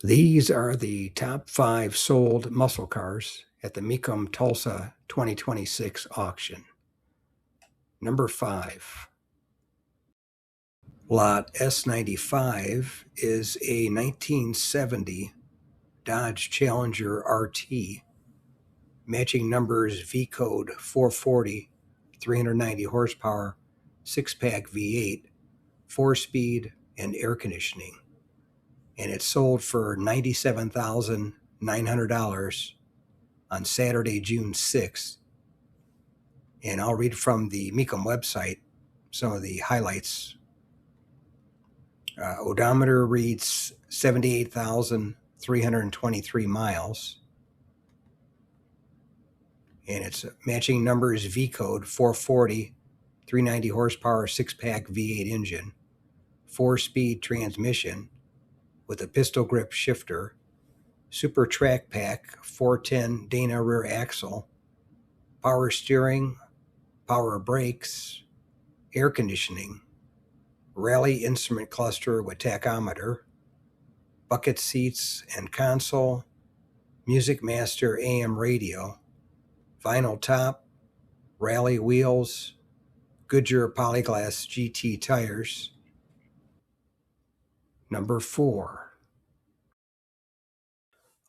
These are the top 5 sold muscle cars at the Mecum Tulsa 2026 auction. Number 5. Lot S95 is a 1970 Dodge Challenger RT, matching numbers V code 440, 390 horsepower, 6-pack V8, 4-speed, and air conditioning. And it sold for $97,900 on Saturday, June 6th. And I'll read from the Mecum website some of the highlights. Odometer reads 78,323 miles. And it's matching numbers V code 440, 390 horsepower, 6-pack V8 engine, 4-speed transmission with a pistol grip shifter, super track pack, 410 Dana rear axle, power steering, power brakes, air conditioning, rally instrument cluster with tachometer, bucket seats and console, Music Master AM radio, vinyl top, rally wheels, Goodyear Polyglass GT tires. Number 4.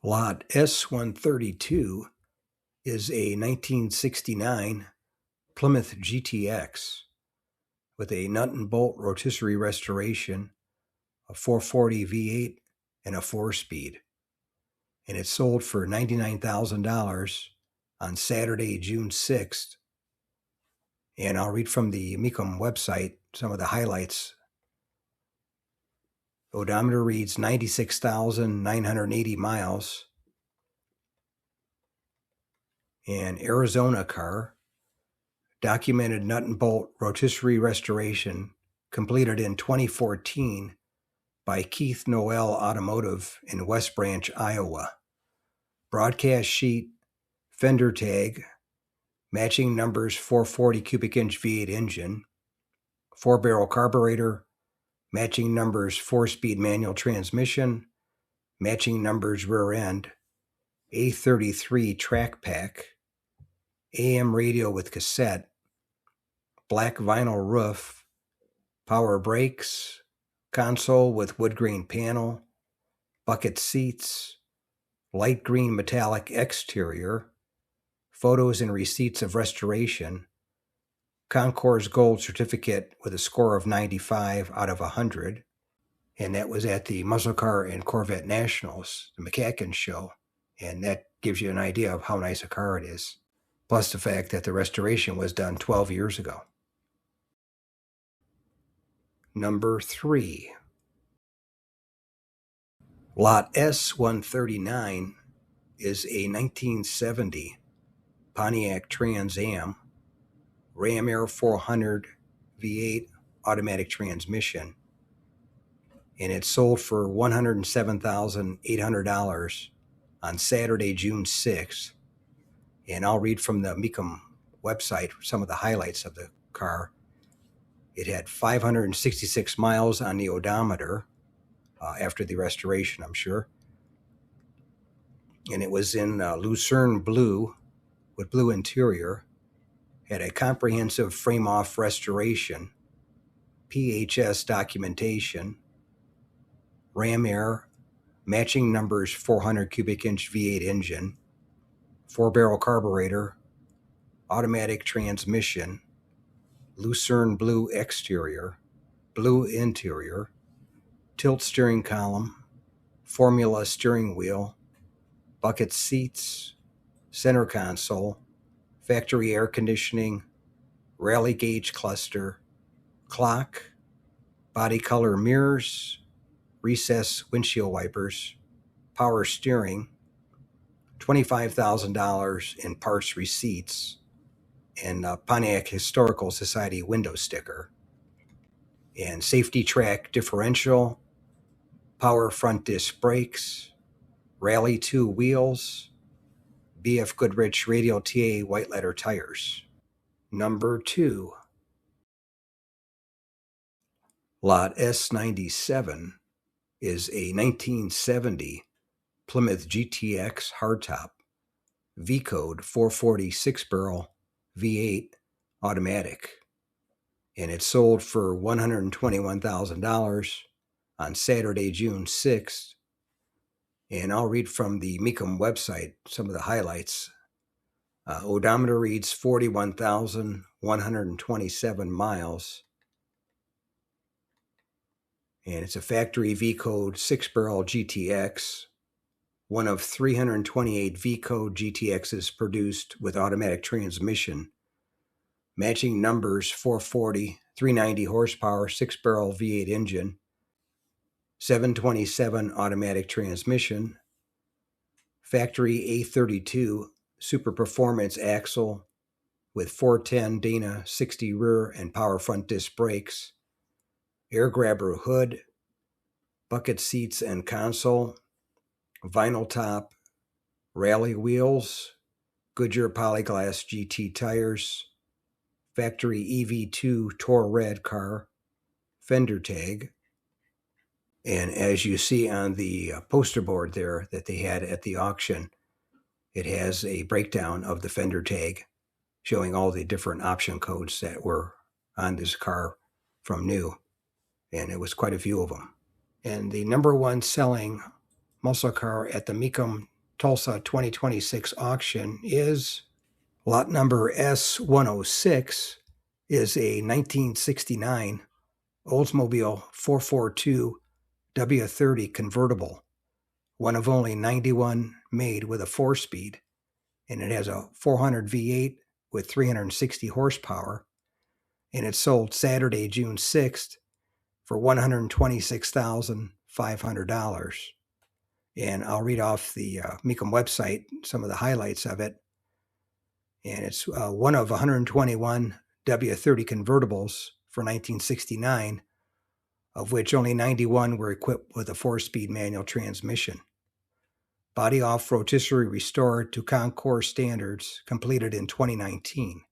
Lot S132 is a 1969 Plymouth GTX with a nut and bolt rotisserie restoration, a 440 V8, and a 4-speed. And it sold for $99,000 on Saturday, June 6th. And I'll read from the Mecum website some of the highlights. Odometer reads 96,980 miles. An Arizona car, documented nut and bolt rotisserie restoration, completed in 2014 by Keith Noel Automotive in West Branch, Iowa. Broadcast sheet, fender tag, matching numbers 440 cubic inch V8 engine, 4-barrel carburetor, matching numbers 4-speed manual transmission, matching numbers rear end, A33 track pack, AM radio with cassette, black vinyl roof, power brakes, console with wood grain panel, bucket seats, light green metallic exterior, photos and receipts of restoration, Concours Gold certificate with a score of 95 out of 100, and that was at the Muscle Car and Corvette Nationals, the McCacken show, and that gives you an idea of how nice a car it is, plus the fact that the restoration was done 12 years ago. Number 3. Lot S139 is a 1970 Pontiac Trans Am, Ram Air 400 V8 automatic transmission, and it sold for $107,800 on Saturday, June 6th. And I'll read from the Mecum website some of the highlights of the car. It had 566 miles on the odometer after the restoration, I'm sure. And it was in Lucerne blue with blue interior. Had a comprehensive frame-off restoration, PHS documentation, Ram Air, matching numbers 400 cubic inch V8 engine, 4-barrel carburetor, automatic transmission, Lucerne blue exterior, blue interior, tilt steering column, formula steering wheel, bucket seats, center console, factory air conditioning, rally gauge cluster, clock, body color mirrors, recessed windshield wipers, power steering, $25,000 in parts receipts, and Pontiac Historical Society window sticker, and safety track differential, power front disc brakes, Rally 2 wheels, BF Goodrich Radial TA white letter tires. Number 2. Lot S97 is a 1970 Plymouth GTX hardtop, V-code 440 6-barrel V8 automatic, and it sold for $121,000 on Saturday, June 6th. And I'll read from the Mecum website some of the highlights. Odometer reads 41,127 miles. And it's a factory V-code 6-barrel GTX, one of 328 V-code GTXs produced with automatic transmission. Matching numbers 440, 390 horsepower, 6-barrel V8 engine, 727 automatic transmission, factory A32 super performance axle with 410 Dana 60 rear and power front disc brakes, air grabber hood, bucket seats and console, vinyl top, rally wheels, Goodyear Polyglass GT tires, factory EV2 Tour Red car, fender tag. And as you see on the poster board there that they had at the auction, it has a breakdown of the fender tag showing all the different option codes that were on this car from new. And it was quite a few of them. And the number one selling muscle car at the Mecum Tulsa 2026 auction is lot number S106, is a 1969 Oldsmobile 442 W30 convertible, one of only 91 made with a 4-speed, and it has a 400 V8 with 360 horsepower, and it sold Saturday, June 6th for $126,500. And I'll read off the Mecum website, some of the highlights of it. And it's one of 121 W30 convertibles for 1969, of which only 91 were equipped with a 4-speed manual transmission. Body off rotisserie restored to Concours standards, completed in 2019.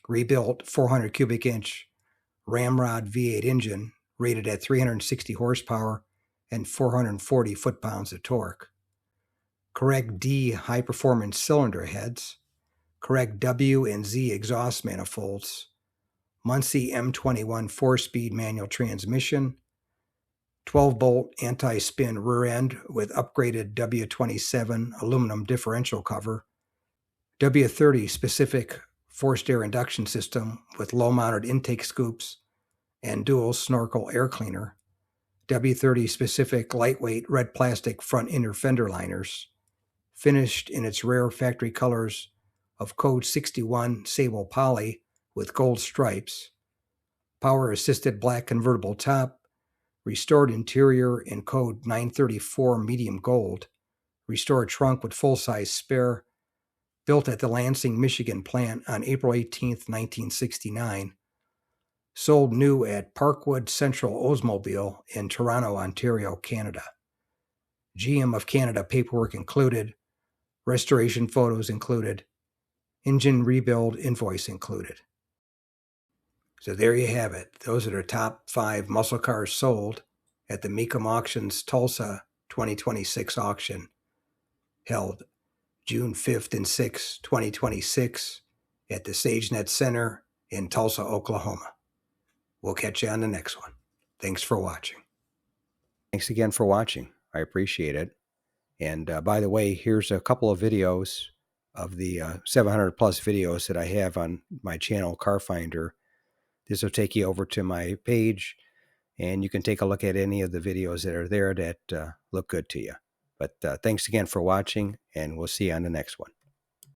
Rebuilt 400 cubic inch ramrod V8 engine, rated at 360 horsepower and 440 foot-pounds of torque. Correct D high-performance cylinder heads. Correct W and Z exhaust manifolds. Muncie M21 4-speed manual transmission. 12-bolt anti-spin rear end with upgraded W27 aluminum differential cover. W30 specific forced air induction system with low-mounted intake scoops and dual snorkel air cleaner. W30 specific lightweight red plastic front inner fender liners, finished in its rare factory colors of code 61 sable poly with gold stripes. Power assisted black convertible top, restored interior in code 934 medium gold, restored trunk with full-size spare, built at the Lansing, Michigan plant on April 18, 1969. Sold new at Parkwood Central Oldsmobile in Toronto, Ontario, Canada. GM of Canada paperwork included, restoration photos included, engine rebuild invoice included. So there you have it. Those are the top 5 muscle cars sold at the Mecum Auctions Tulsa 2026 auction, held June 5th and 6th, 2026 at the SageNet Center in Tulsa, Oklahoma. We'll catch you on the next one. Thanks for watching. Thanks again for watching. I appreciate it. And by the way, here's a couple of videos of the 700 plus videos that I have on my channel, Car Finder. This will take you over to my page, and you can take a look at any of the videos that are there that look good to you. But thanks again for watching, and we'll see you on the next one.